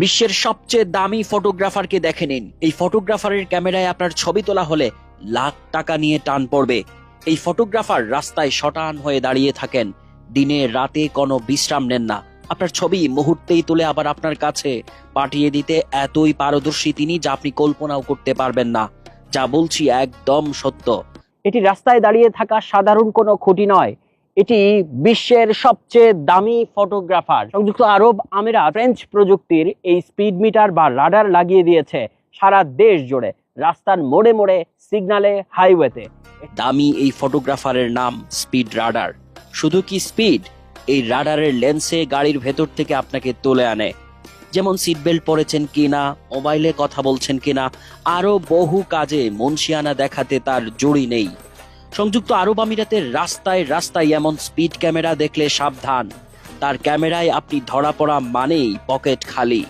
বিশ্বের সবচেয়ে দামি ফটোগ্রাফারকে দেখে নিন। এই ফটোগ্রাফারের ক্যামেরায় আপনার ছবি তোলা হলে লাখ টাকা নিয়ে টান পড়বে। এই ফটোগ্রাফার রাস্তায় শটান হয়ে দাঁড়িয়ে থাকেন, দিনে রাতে কোনো বিশ্রাম নেন না। আপনার ছবি মুহূর্তেই তুলে আবার আপনার কাছে পাঠিয়ে দিতে এতই পারদর্শী তিনি, যা আপনি কল্পনাও করতে পারবেন না। যা বলছি একদম সত্য। এটি রাস্তায় দাঁড়িয়ে থাকা সাধারণ কোনো খুঁটি নয়, এটি বিশ্বের সবচেয়ে দামি ফটোগ্রাফার। সংযুক্ত আরব আমিরাত ফ্রেঞ্চ প্রযুক্তির এই স্পিড মিটার বা রাডার লাগিয়ে দিয়েছে সারা দেশ জুড়ে, রাস্তার মোড়ে মোড়ে, সিগনালে, হাইওয়েতে। দামি এই ফটোগ্রাফারের নাম স্পিড রাডার। শুধু কি স্পিড, এই রাডারের লেন্সে গাড়ির ভেতর থেকে আপনাকে তুলে আনে, যেমন সিট বেল্ট পরেছেন কিনা, মোবাইলে কথা বলছেন কিনা, আরো বহু কাজে মুনশিয়ানা দেখাতে তার জুড়ি নেই। সংযুক্ত আরব আমিরাতের রাস্তায় রাস্তায় এমন স্পিড ক্যামেরা দেখলে সাবধান। তার ক্যামেরায় আপনি ধরা পড়া মানেই পকেট খালি।